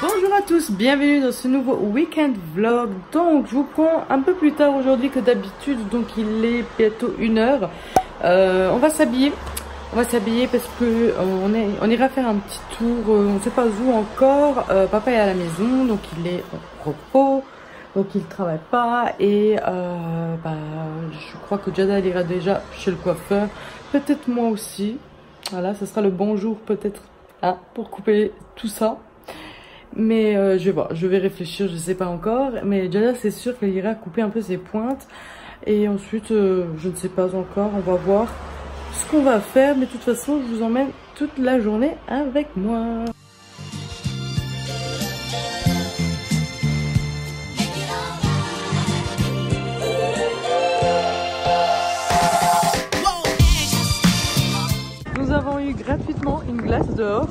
Bonjour à tous, bienvenue dans ce nouveau week-end vlog. Donc je vous prends un peu plus tard aujourd'hui que d'habitude, donc il est bientôt 1h. On va s'habiller parce que on ira faire un petit tour, on ne sait pas où encore. Papa est à la maison, donc il est en repos, donc il ne travaille pas et je crois que Jada elle ira déjà chez le coiffeur, peut-être moi aussi. Voilà, ce sera le bon jour peut-être pour couper tout ça. Mais je vais voir, je vais réfléchir, je sais pas encore. Mais Jada c'est sûr qu'elle ira couper un peu ses pointes. Et ensuite, je ne sais pas encore, on va voir ce qu'on va faire. Mais de toute façon, je vous emmène toute la journée avec moi. Nous avons eu gratuitement une glace dehors.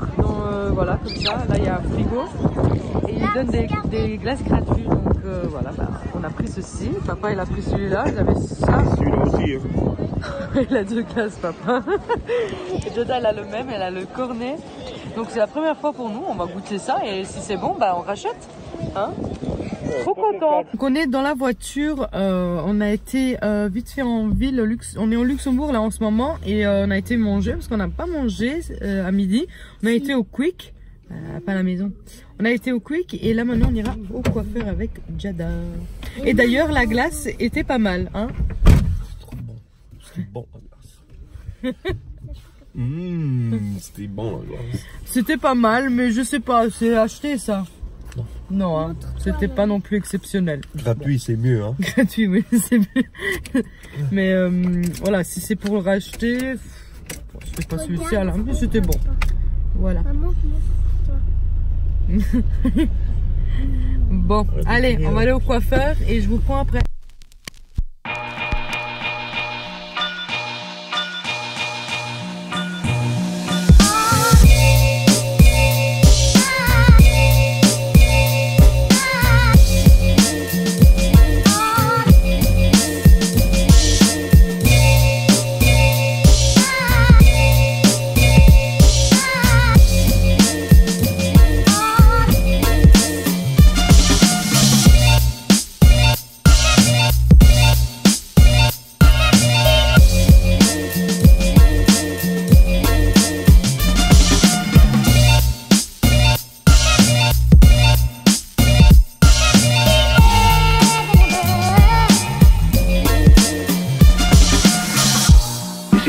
Voilà, comme ça, là il y a un frigo. Et ils donnent des glaces gratuites. Donc voilà, on a pris ceci. Papa il a pris celui-là, j'avais ça. Celui-là aussi. Hein. Il a 2 glaces, papa. Et Jada elle a le même, elle a le cornet. Donc c'est la première fois pour nous, on va goûter ça. Et si c'est bon, on rachète. Hein? Trop content. Donc on est dans la voiture, on a été vite fait en ville, on est au Luxembourg là en ce moment. Et on a été manger, parce qu'on n'a pas mangé à midi. On a été au Quick, pas à la maison. On a été au Quick et là maintenant on ira au coiffeur avec Jada. Et d'ailleurs la glace était pas mal, hein. C'était bon la glace. C'était bon la glace. C'était pas mal, mais je sais pas, c'est acheté ça. Non, hein, c'était pas non plus exceptionnel. Gratuit, c'est mieux, hein. Gratuit, oui, c'est mieux. Mais voilà, si c'est pour le racheter, c'est pas spécial, hein, mais c'était bon. Voilà. Bon, allez, on va aller au coiffeur et je vous prends après.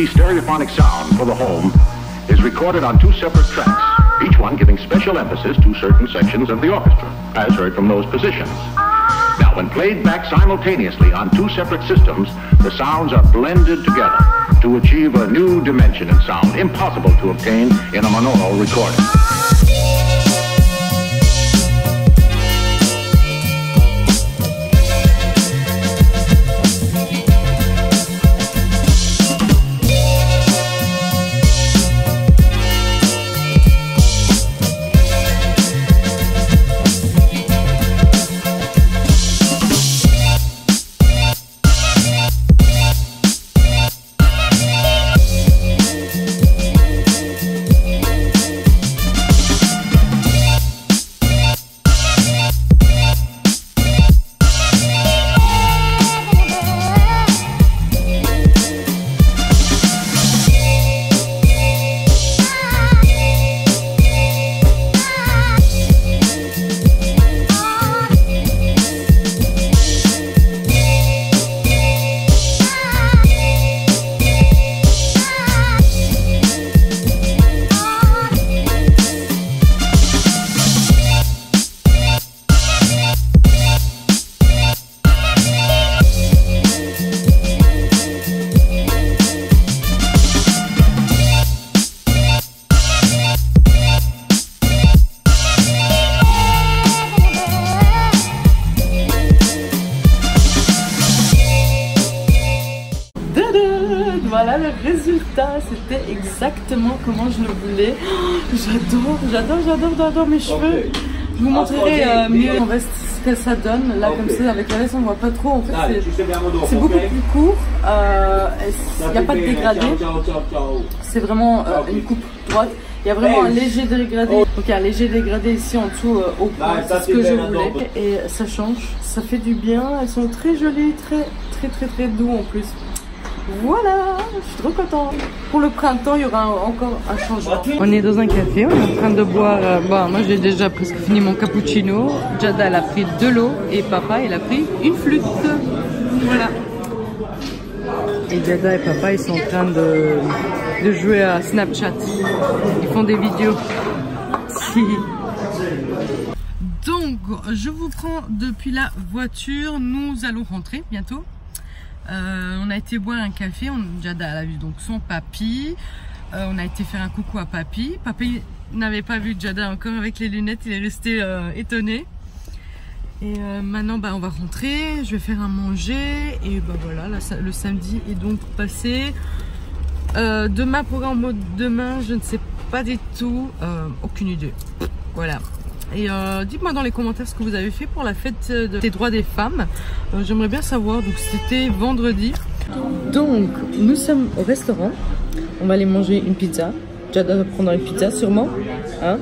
Stereophonic sound for the home is recorded on 2 separate tracks, each one giving special emphasis to certain sections of the orchestra, as heard from those positions. Now, when played back simultaneously on 2 separate systems, the sounds are blended together to achieve a new dimension in sound impossible to obtain in a monaural recording. Voilà le résultat, c'était exactement comment je le voulais. J'adore mes cheveux. Je vous montrerai mieux en reste ce que ça donne. Là comme ça avec la laisse on voit pas trop. En fait c'est beaucoup plus court. Il n'y a pas de dégradé. C'est vraiment une coupe droite. Il y a vraiment un léger dégradé. Donc il y a un léger dégradé ici en dessous au point. C'est ce que je voulais. Et ça change, ça fait du bien. Elles sont très jolies, très doux en plus. Voilà, je suis trop contente. Pour le printemps, il y aura encore un changement. On est dans un café, on est en train de boire. Bon, moi j'ai déjà presque fini mon cappuccino. Jada elle a pris de l'eau et papa il a pris une flûte. Voilà. Et Jada et papa ils sont en train de jouer à Snapchat. Ils font des vidéos. Donc je vous prends depuis la voiture. Nous allons rentrer bientôt. On a été boire un café, Jada a vu donc son papy, on a été faire un coucou à papy. Papy n'avait pas vu Jada encore avec les lunettes, il est resté étonné. Et maintenant on va rentrer, je vais faire à manger et voilà, là, le samedi est donc passé. Demain, programme mode demain, je ne sais pas du tout, aucune idée. Voilà. Et dites-moi dans les commentaires ce que vous avez fait pour la fête des droits des femmes. J'aimerais bien savoir. Donc c'était vendredi. Donc nous sommes au restaurant. On va aller manger une pizza. Jada va prendre une pizza sûrement. Hein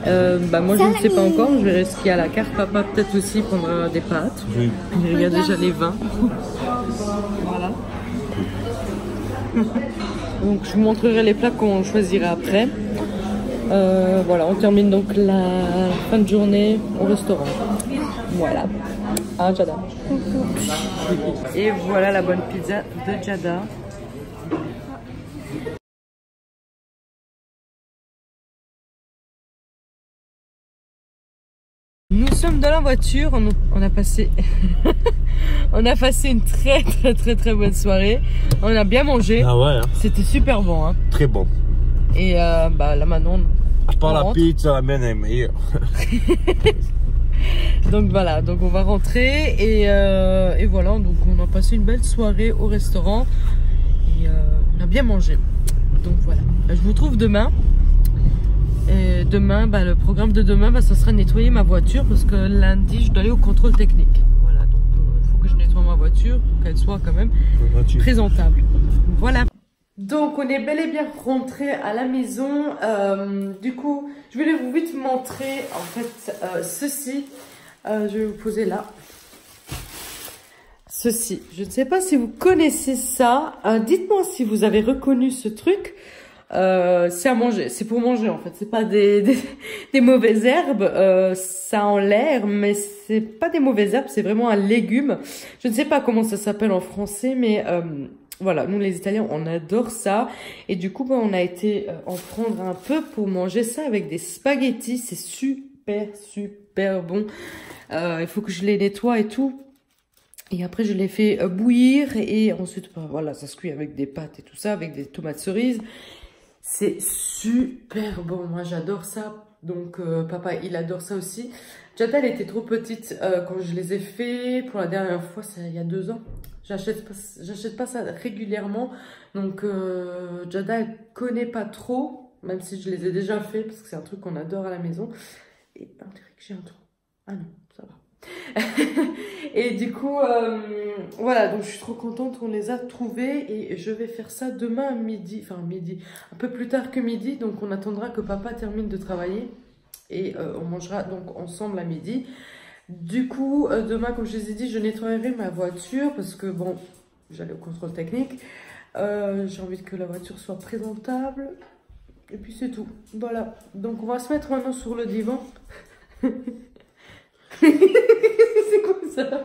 moi je ne sais pas encore. Je verrai ce qu'il y a à la carte. Papa peut-être aussi prendra des pâtes. Oui. Il regarde déjà les vins. Voilà. Donc je vous montrerai les plats qu'on choisira après. Voilà, on termine donc la fin de journée au restaurant. Voilà. Ah, Jada. Et voilà la bonne pizza de Jada. Nous sommes dans la voiture, on a passé on a passé une très bonne soirée. On a bien mangé. Ah ouais, hein. C'était super bon, hein. Très bon. Et là maintenant à part la pizza, la mienne est meilleure. Donc voilà, donc on va rentrer et voilà, donc on a passé une belle soirée au restaurant et on a bien mangé. Donc voilà, je vous retrouve demain. Et demain, le programme de demain, ça sera nettoyer ma voiture parce que lundi, je dois aller au contrôle technique. Voilà, donc il faut que je nettoie ma voiture pour qu'elle soit quand même présentable. Voilà. Donc on est bel et bien rentré à la maison. Du coup, je voulais vous vite montrer en fait ceci. Je vais vous poser là. Ceci. Je ne sais pas si vous connaissez ça. Dites-moi si vous avez reconnu ce truc. C'est à manger. C'est pour manger en fait. C'est pas des mauvaises herbes. Ça a en l'air, mais c'est pas des mauvaises herbes. C'est vraiment un légume. Je ne sais pas comment ça s'appelle en français, mais voilà, nous les Italiens, on adore ça. Et du coup, on a été en prendre un peu pour manger ça avec des spaghettis. C'est super bon. Il faut que je les nettoie et tout. Et après, je les fais bouillir. Et ensuite, voilà, ça se cuit avec des pâtes et tout ça, avec des tomates cerises. C'est super bon. Moi, j'adore ça. Donc, papa, il adore ça aussi. Jada, elle était trop petite quand je les ai fait. Pour la dernière fois, c'est il y a 2 ans. J'achète pas ça régulièrement. Donc, Jada, elle connaît pas trop. Même si je les ai déjà fait. Parce que c'est un truc qu'on adore à la maison. Et on dirait que j'ai un trou. Ah non, ça va. Et du coup, voilà. Donc, je suis trop contente qu'on les a trouvés. Et je vais faire ça demain à midi. Enfin, midi. Un peu plus tard que midi. Donc, on attendra que papa termine de travailler. Et on mangera donc ensemble à midi. Du coup, demain, comme je les ai dit, je nettoierai ma voiture parce que, bon, j'allais au contrôle technique. J'ai envie que la voiture soit présentable. Et puis, c'est tout. Voilà. Donc, on va se mettre maintenant sur le divan. C'est quoi ça?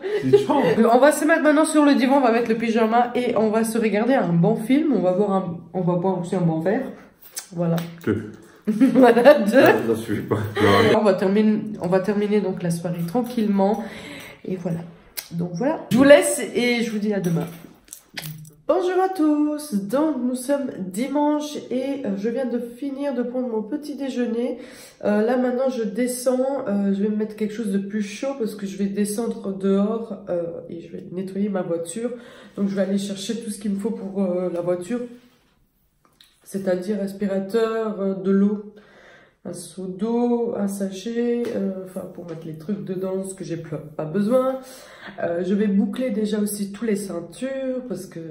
On va se mettre maintenant sur le divan, on va mettre le pyjama et on va se regarder un bon film. On va boire aussi un bon verre. Voilà. Voilà, on va terminer donc la soirée tranquillement. Et voilà. Donc voilà. Je vous laisse et je vous dis à demain. Bonjour à tous. Donc nous sommes dimanche et je viens de finir de prendre mon petit déjeuner. Là maintenant je descends. Je vais me mettre quelque chose de plus chaud parce que je vais descendre dehors et je vais nettoyer ma voiture. Donc je vais aller chercher tout ce qu'il me faut pour la voiture. C'est-à-dire aspirateur, de l'eau, un seau d'eau, un sachet, enfin pour mettre les trucs dedans, ce que j'ai pas besoin. Je vais boucler déjà aussi tous les ceintures parce que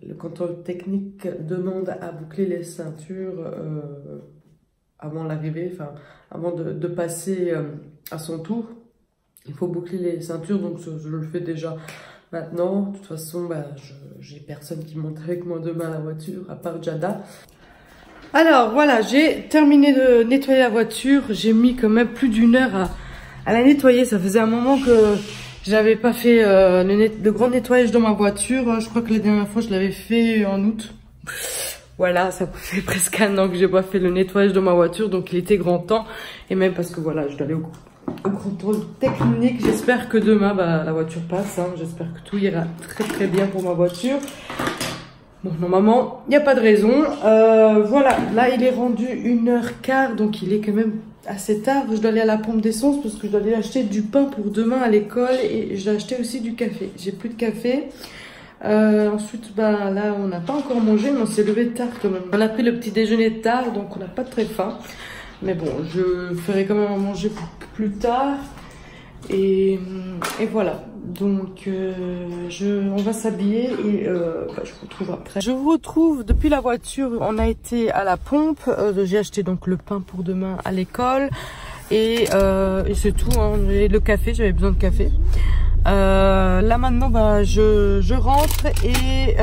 le contrôle technique demande à boucler les ceintures avant l'arrivée, enfin avant de passer à son tour. Il faut boucler les ceintures, donc je le fais déjà maintenant. De toute façon, bah, j'ai personne qui monte avec moi demain à la voiture, à part Jada. Alors voilà, j'ai terminé de nettoyer la voiture. J'ai mis quand même plus d'1 heure à la nettoyer. Ça faisait un moment que j'avais pas fait le grand nettoyage dans ma voiture. Je crois que la dernière fois, je l'avais fait en août. Voilà, ça fait presque 1 an que j'ai pas fait le nettoyage de ma voiture, donc il était grand temps. Et même parce que voilà, je dois aller au contrôle technique. J'espère que demain, bah, la voiture passe. Hein. J'espère que tout ira très très bien pour ma voiture. Bon, normalement, il n'y a pas de raison. Voilà, là, il est rendu 1h15, donc il est quand même assez tard. Je dois aller à la pompe d'essence parce que je dois aller acheter du pain pour demain à l'école. Et j'ai acheté aussi du café. J'ai plus de café. Ensuite, bah, là, on n'a pas encore mangé, mais on s'est levé tard quand même. On a pris le petit déjeuner tard, donc on n'a pas très faim. Mais bon, je ferai quand même à manger plus tard. Et voilà. Donc, on va s'habiller et bah, je vous retrouve après. Je vous retrouve depuis la voiture. On a été à la pompe. J'ai acheté donc le pain pour demain à l'école. Et c'est tout. Hein. Et le café, j'avais besoin de café. Là maintenant bah, je rentre et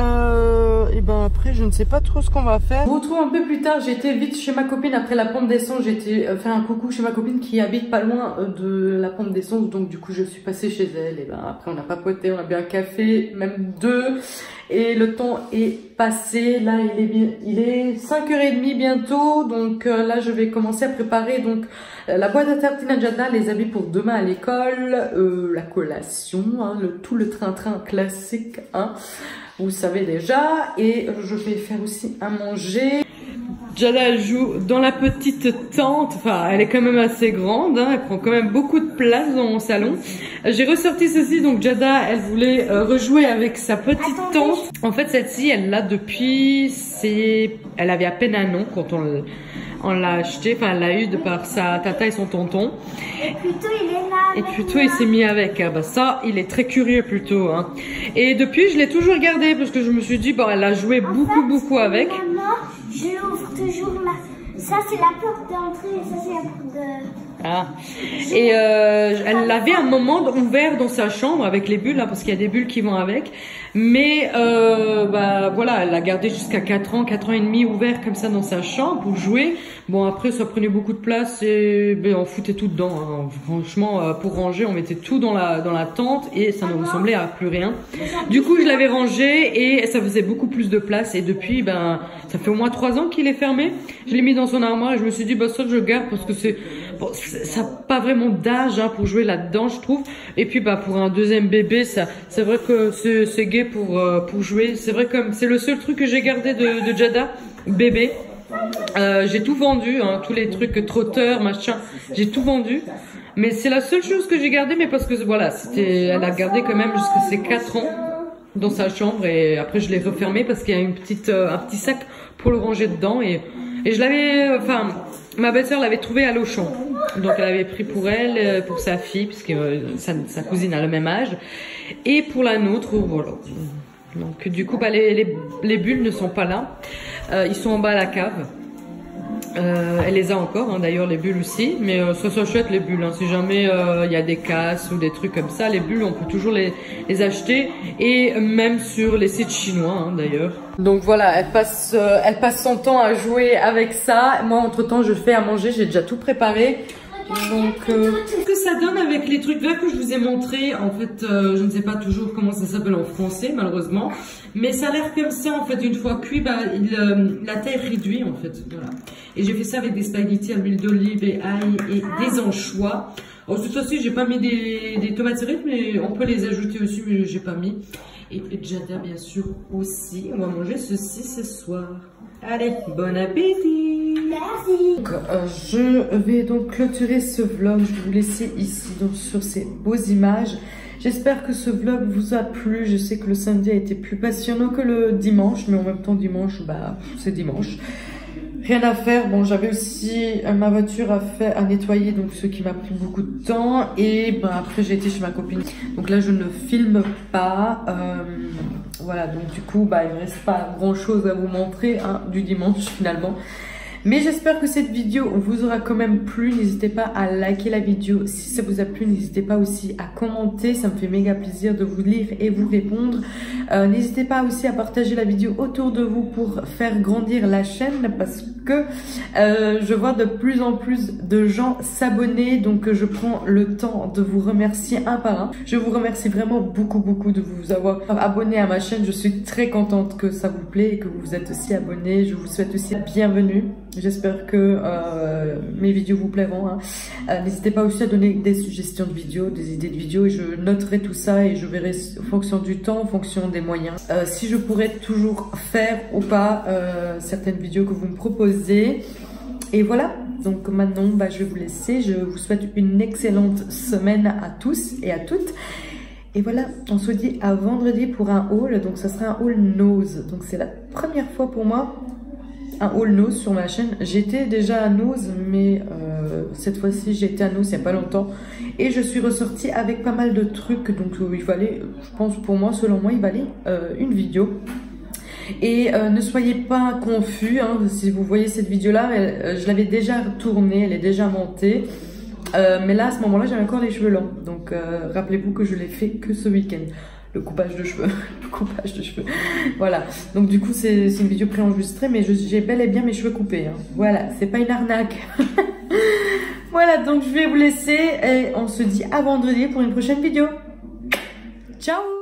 ben après je ne sais pas trop ce qu'on va faire. Je vous retrouve un peu plus tard. J'ai été vite chez ma copine après la pompe d'essence. J'ai été faire un coucou chez ma copine qui habite pas loin de la pompe d'essence, donc du coup je suis passée chez elle et ben après on a papoté, on a bu un café, même 2, et le temps est passé. Là il est 5h30 bientôt, donc là je vais commencer à préparer donc la boîte à tartines à Jada, les habits pour demain à l'école, la collation, hein, tout le train-train classique, hein, vous savez déjà. Et je vais faire aussi à manger. Jada elle joue dans la petite tente, enfin elle est quand même assez grande, hein, elle prend quand même beaucoup de place dans mon salon. J'ai ressorti ceci, donc Jada elle voulait rejouer avec sa petite tente. En fait celle-ci elle l'a depuis, elle avait à peine 1 an quand on l'a acheté, enfin elle l'a eu de par sa tata et son tonton. Et plutôt il est là. Et plutôt il s'est mis avec, bah ça il est très curieux plutôt, hein. Et depuis je l'ai toujours gardé parce que je me suis dit bon elle a joué beaucoup avec. Maman, je ouvre toujours ça c'est la porte d'entrée et ça c'est la porte de... Ah. Et elle l'avait un moment ouvert dans sa chambre avec les bulles, là, parce qu'il y a des bulles qui vont avec. Mais bah voilà, elle l'a gardé jusqu'à 4 ans et demi ouvert comme ça dans sa chambre pour jouer. Bon après ça prenait beaucoup de place et ben, on foutait tout dedans. Hein. Franchement pour ranger on mettait tout dans la tente et ça ne ressemblait à plus rien. Du coup je l'avais rangé et ça faisait beaucoup plus de place. Et depuis ben ça fait au moins 3 ans qu'il est fermé. Je l'ai mis dans son armoire et je me suis dit bah ça je garde parce que c'est bon, ça n'a pas vraiment d'âge hein, pour jouer là-dedans je trouve. Et puis bah pour un deuxième bébé c'est vrai que c'est gai pour jouer. C'est vrai que c'est le seul truc que j'ai gardé de Jada bébé. J'ai tout vendu, hein, tous les trucs trotteurs, machin, j'ai tout vendu. Mais c'est la seule chose que j'ai gardée, mais parce que voilà, elle a gardé quand même jusqu'à ses 4 ans dans sa chambre et après je l'ai refermé parce qu'il y a un petit sac pour le ranger dedans et je l'avais, enfin, ma belle-sœur l'avait trouvé à l'Auchan. Donc elle avait pris pour elle, pour sa fille, puisque sa cousine a le même âge, et pour la nôtre, voilà. Donc du coup, bah, les bulles ne sont pas là. Ils sont en bas à la cave. Elle les a encore, hein, d'ailleurs les bulles aussi, mais ça s'achète les bulles. Hein. Si jamais il y a des casses ou des trucs comme ça, les bulles on peut toujours les acheter et même sur les sites chinois hein, d'ailleurs. Donc voilà, elle passe son temps à jouer avec ça. Moi entre temps je fais à manger, j'ai déjà tout préparé. Donc ce que ça donne avec les trucs verts que je vous ai montré, en fait je ne sais pas toujours comment ça s'appelle en français malheureusement, mais ça a l'air comme ça en fait. Une fois cuit, bah, la taille réduit en fait, voilà. Et j'ai fait ça avec des spaghettis à l'huile d'olive et ail et des anchois. Alors cette fois-ci j'ai pas mis des tomates cerises, mais on peut les ajouter aussi, mais j'ai pas mis. Et Jada bien sûr aussi. On va manger ceci ce soir. Allez, bon appétit. Merci. Donc, je vais donc clôturer ce vlog. Je vais vous laisser ici donc sur ces beaux images. J'espère que ce vlog vous a plu. Je sais que le samedi a été plus passionnant que le dimanche, mais en même temps dimanche, bah c'est dimanche. Rien à faire. Bon, j'avais aussi ma voiture à nettoyer, donc ce qui m'a pris beaucoup de temps. Et ben après j'ai été chez ma copine. Donc là je ne filme pas. Voilà, donc du coup bah il me reste pas grand chose à vous montrer hein, du dimanche finalement. Mais j'espère que cette vidéo vous aura quand même plu. N'hésitez pas à liker la vidéo si ça vous a plu. N'hésitez pas aussi à commenter. Ça me fait méga plaisir de vous lire et vous répondre. N'hésitez pas aussi à partager la vidéo autour de vous pour faire grandir la chaîne parce que je vois de plus en plus de gens s'abonner. Donc je prends le temps de vous remercier un par un. Je vous remercie vraiment beaucoup de vous avoir abonné à ma chaîne. Je suis très contente que ça vous plaît et que vous êtes aussi abonnés. Je vous souhaite aussi la bienvenue. J'espère que mes vidéos vous plairont. Hein. N'hésitez pas aussi à donner des suggestions de vidéos, des idées de vidéos et je noterai tout ça et je verrai en fonction du temps, en fonction des moyens, si je pourrais toujours faire ou pas certaines vidéos que vous me proposez. Et voilà, donc maintenant je vais vous laisser. Je vous souhaite une excellente semaine à tous et à toutes. Et voilà, on se dit à vendredi pour un haul. Donc ça sera un haul nose. Donc c'est la première fois pour moi un haul nose sur ma chaîne. J'étais déjà à nose, mais cette fois-ci j'étais à nose il n'y a pas longtemps. Et je suis ressortie avec pas mal de trucs. Donc il fallait, je pense pour moi, selon moi, il valait une vidéo. Et ne soyez pas confus, hein, si vous voyez cette vidéo-là, je l'avais déjà tournée, elle est déjà montée. Mais là, à ce moment-là, j'avais encore les cheveux longs. Donc, rappelez-vous que je l'ai fait que ce week-end. Le coupage de cheveux. Le coupage de cheveux. Voilà. Donc, du coup, c'est une vidéo préenregistrée, mais j'ai bel et bien mes cheveux coupés. Hein. Voilà, c'est pas une arnaque. Voilà, donc je vais vous laisser et on se dit à vendredi pour une prochaine vidéo. Ciao!